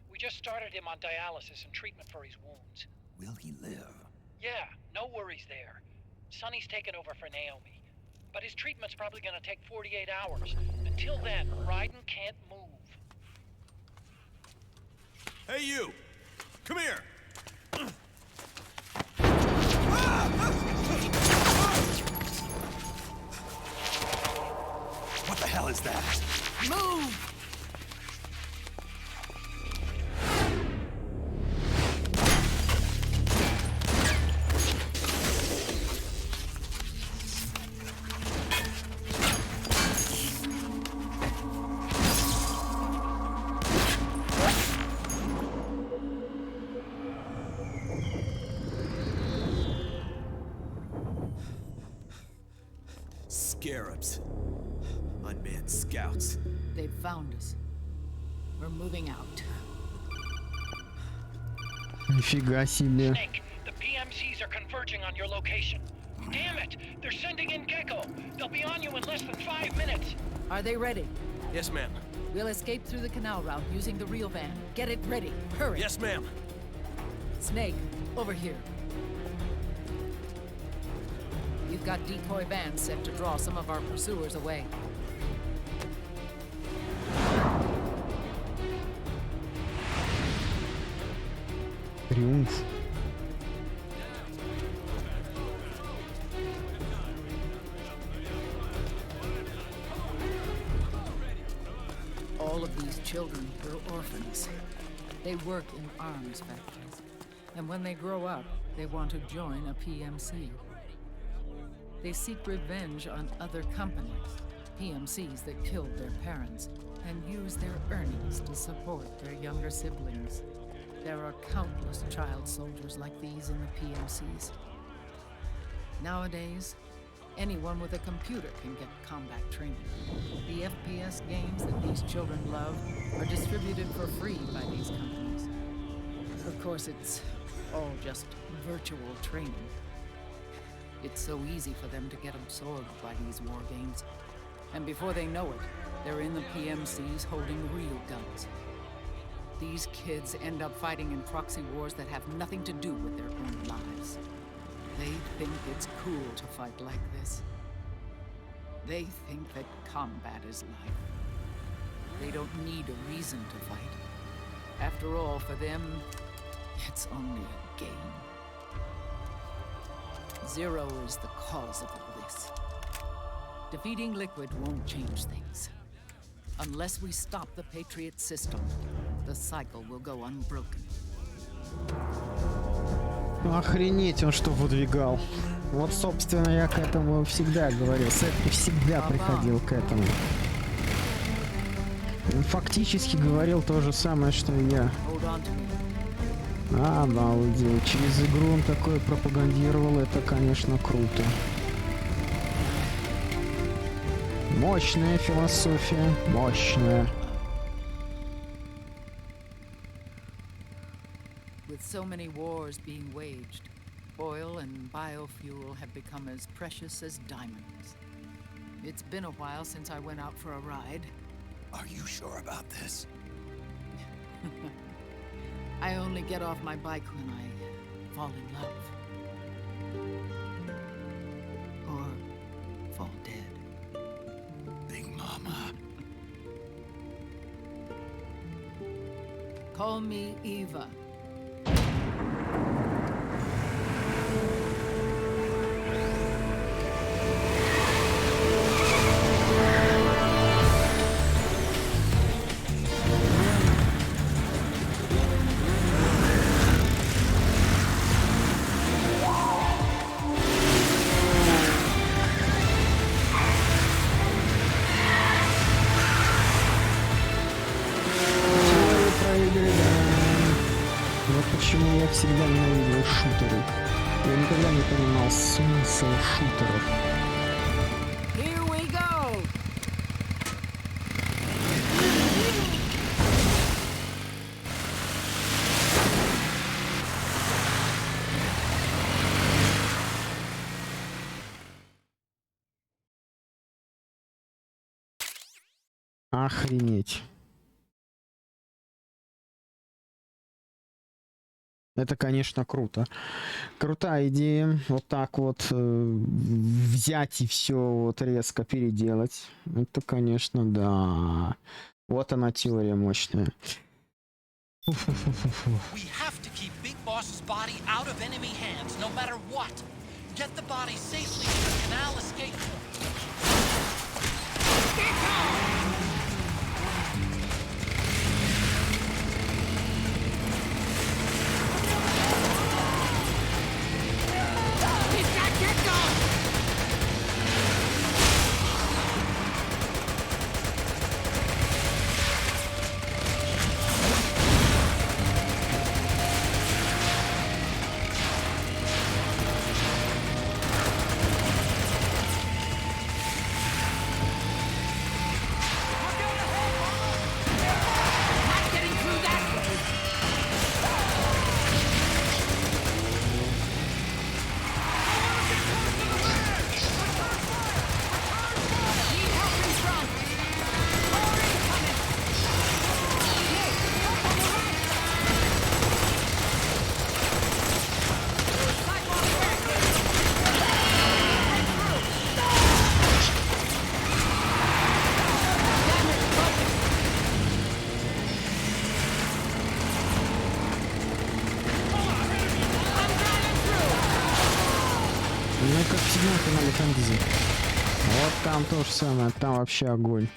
We just started him on dialysis and treatment for his wounds. Will he live? Yeah, no worries there. Sonny's taken over for Naomi. But his treatment's probably gonna take 48 hours. Until then, Raiden can't move. Hey, you! Come here! What the hell is that? Move! Scarabs. Unmanned scouts. They've found us. We're moving out. Нифига себе. Snake, the PMCs are converging on your location. Damn it! They're sending in Gecko. They'll be on you in less than 5 minutes. Are they ready? Yes, ma'am. We'll escape through the canal route using the real van. Get it ready. Hurry. Yes, ma'am. Snake, over here. We've got decoy vans set to draw some of our pursuers away. Триумф. All of these children were orphans. They work in arms factories. And when they grow up, they want to join a PMC. They seek revenge on other companies, PMCs that killed their parents, and use their earnings to support their younger siblings. There are countless child soldiers like these in the PMCs. Nowadays, anyone with a computer can get combat training. The FPS games that these children love are distributed for free by these companies. Of course, it's all just virtual training. It's so easy for them to get absorbed by these war games. And before they know it, they're in the PMCs holding real guns. These kids end up fighting in proxy wars that have nothing to do with their own lives. They think it's cool to fight like this. They think that combat is life. They don't need a reason to fight. After all, for them, it's only a game. Zero is the cause of all this. Defeating Liquid won't change things. Unless we stop the Patriot system, the cycle will go unbroken. Охренеть, он что выдвигал. Вот, собственно, я к этому всегда говорил. Сет всегда приходил к этому. Он фактически говорил то же самое, что и я. Обалдеть. Через игру он такое пропагандировал. Это, конечно, круто. Мощная философия. Мощная. With so many wars being waged, oil and biofuel have become as precious as diamonds. It's been a while since I went out for a ride. Are you sure about this? I only get off my bike when I fall in love. Or fall dead. Big Mama. Call me Eva. Почему я всегда ненавидел шутеры? Я никогда не понимал смысл шутеров. Here we go. Охренеть. Это, конечно, круто. Крутая идея. Вот так вот взять и все вот резко переделать. Это, конечно, да. Вот она теория мощная. We have to keep Big Boss's body out of enemy hands, no matter what. Get the body safely to the canal escape point. Ну, как всегда на канале Фэнтези. Вот там то же самое, там вообще огонь.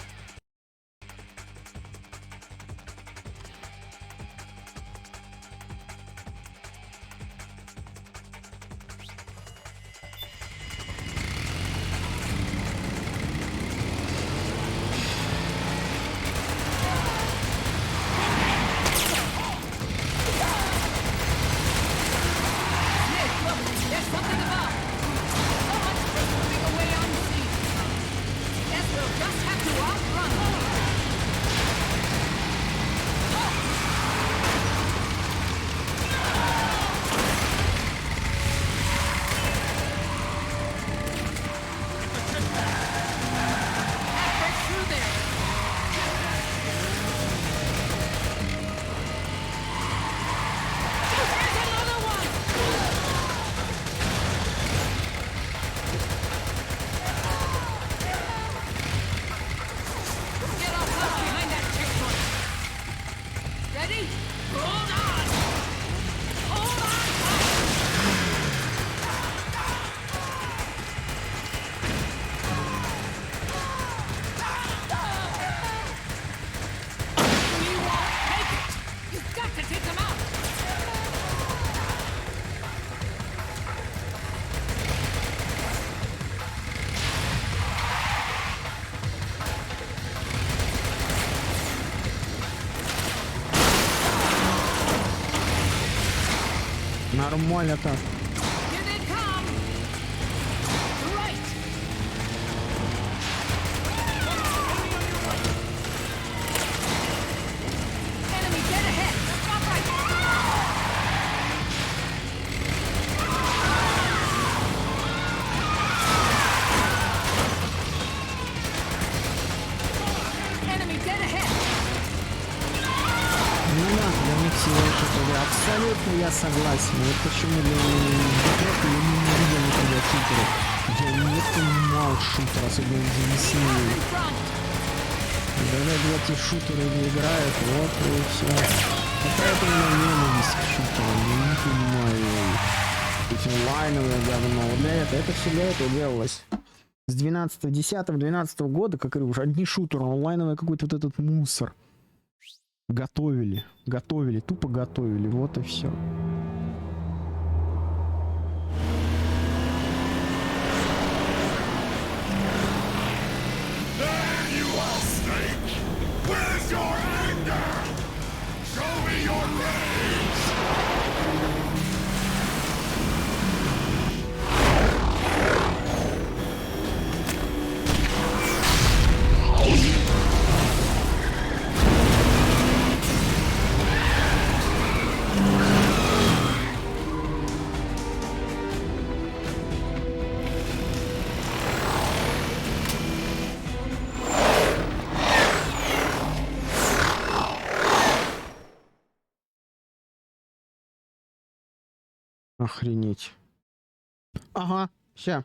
Нормально так. Enemy dead ahead! Абсолютно я согласен. Вот почему для Детройта я не видел никогда шутеров. Я не понимал шутер, особенно в Disney. Когда эти шутеры не играют, вот и все. Это у меня ненависть к шутерам. Я не понимаю. Эти онлайновые говно. Вот для этого. Это все для этого делалось. С 10-12 года, как говорю, уже одни шутеры, онлайновый какой-то вот этот мусор. Готовили, тупо готовили, вот и все. Охренеть. Ага, ща.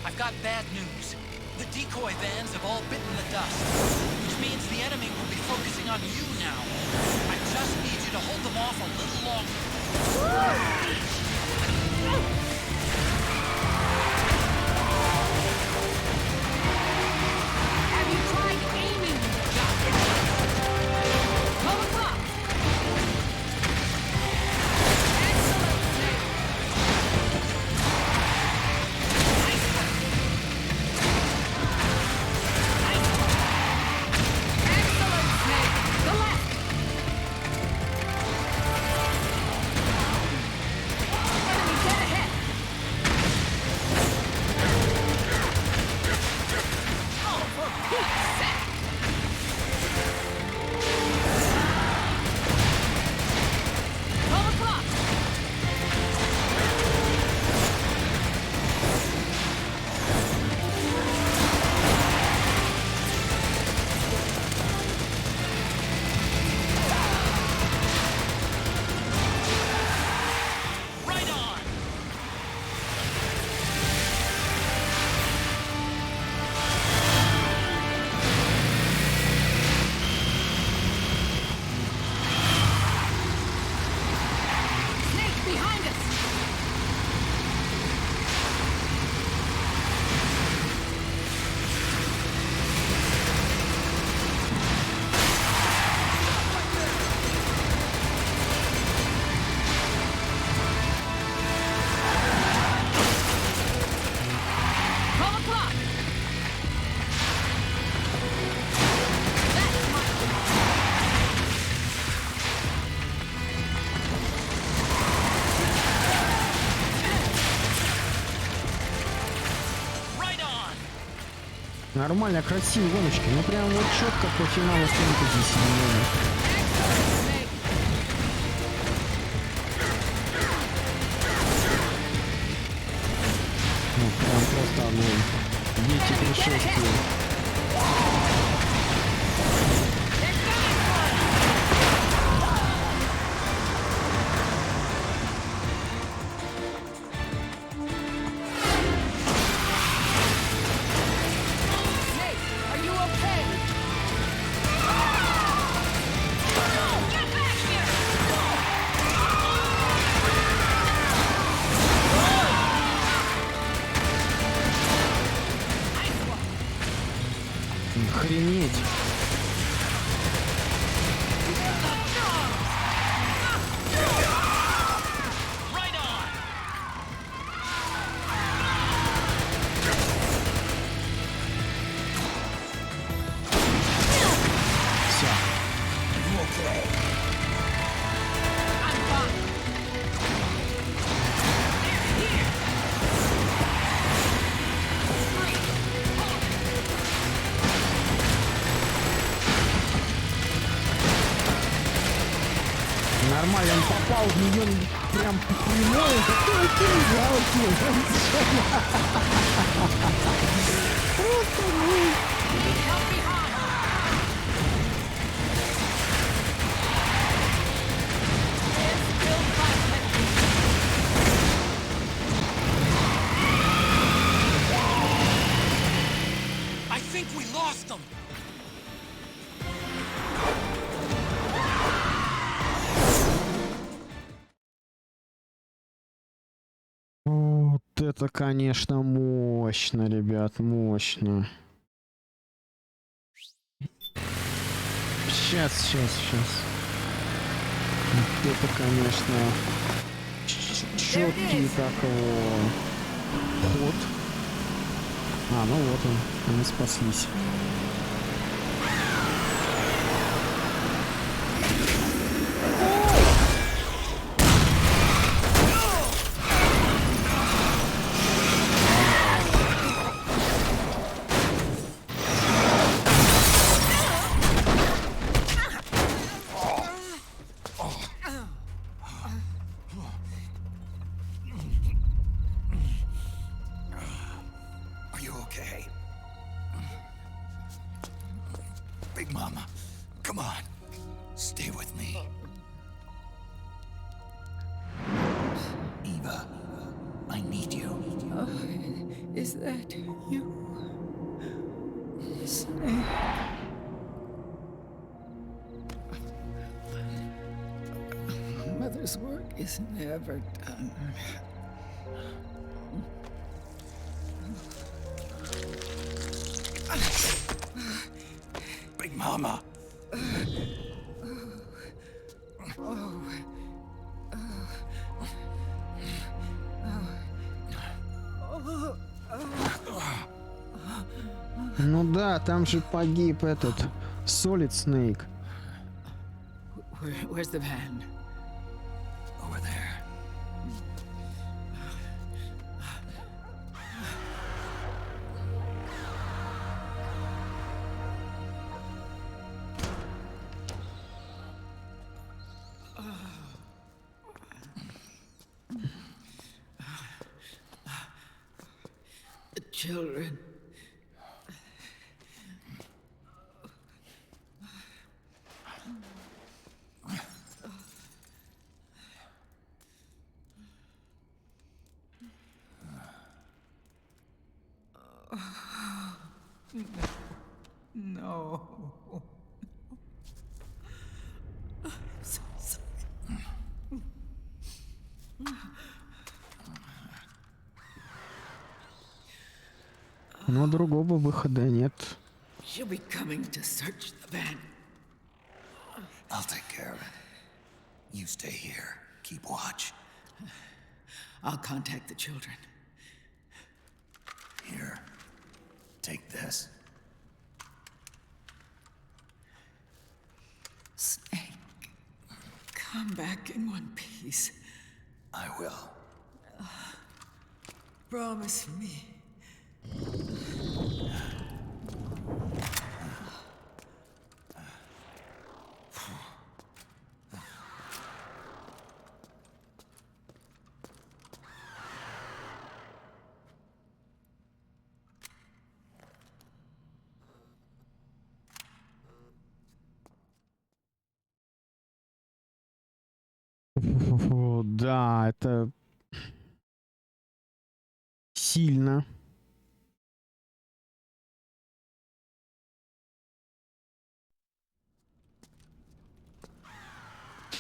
I've got bad news. The decoy vans have all bitten the dust, which means the enemy will be focusing on you now. I just need you to hold them off a little longer. Нормально, красивые гоночки. Ну прям вот четко по финалу Фэнтези 7. Ну прям просто огонь. Дети пришествия. Охренеть. Нормально, он попал в нее прям прямое, такое кинжалки. Просто, I think we lost them. Вот это, конечно, мощно, ребят, мощно. Сейчас. Вот это, конечно, четкий как его ход. А, ну вот он, они спаслись. Is that you? Snake. Mother's work is never done. Big Mama. Ну да, там же погиб этот Солида Снейк. Where's the van? Over there. The children. No. I'm so sorry. Но другого выхода нет. She'll be coming to search the van. I'll take care of it. You stay here. Keep watch. I'll contact the children. Here. Take this. Snake, come back in one piece. I will. Promise me. О, да, это сильно.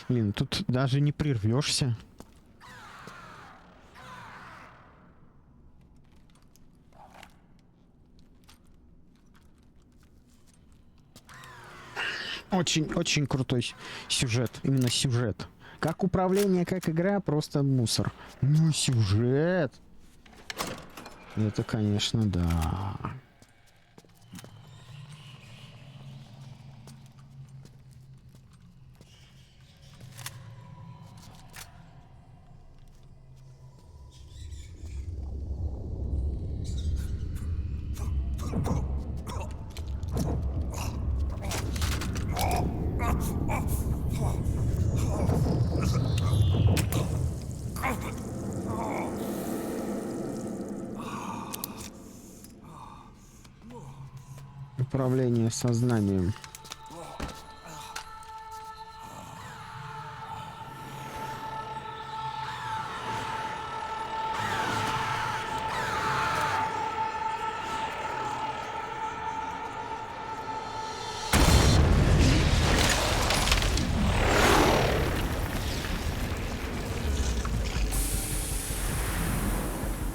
Блин, тут даже не прервешься. Очень крутой сюжет. Именно сюжет. Как управление, как игра, просто мусор. Ну, сюжет. Это, конечно, да. Управление сознанием.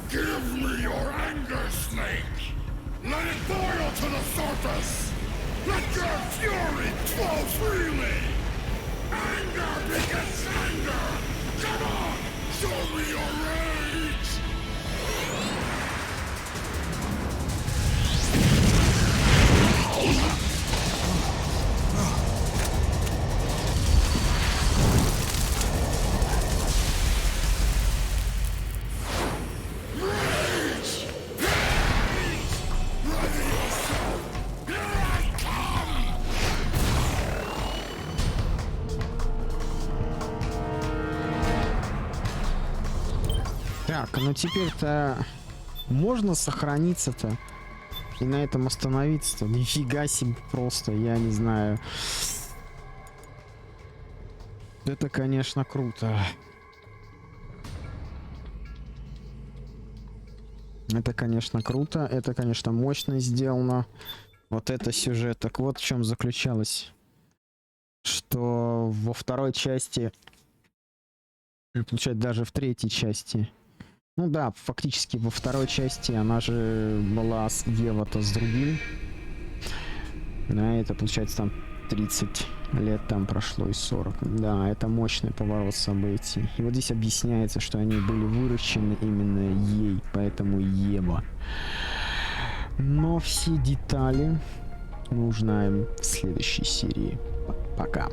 Give me your anger, Snake! Let it boil to the surface! Let your fury flow freely! Anger begets anger! Come on! Show me your rage! Так, ну теперь-то можно сохраниться-то и на этом остановиться-то? Нифига себе просто, я не знаю. Это, конечно, круто. Это, конечно, круто. Это, конечно, мощно сделано. Вот это сюжет. Так вот в чем заключалось. Что во второй части, получается, даже в третьей части. Ну да, фактически во второй части она же была с Ева-то с другим. Да, это получается там 30 лет там прошло и 40. Да, это мощный поворот событий. И вот здесь объясняется, что они были выращены именно ей, поэтому Ева. Но все детали мы узнаем в следующей серии. Пока.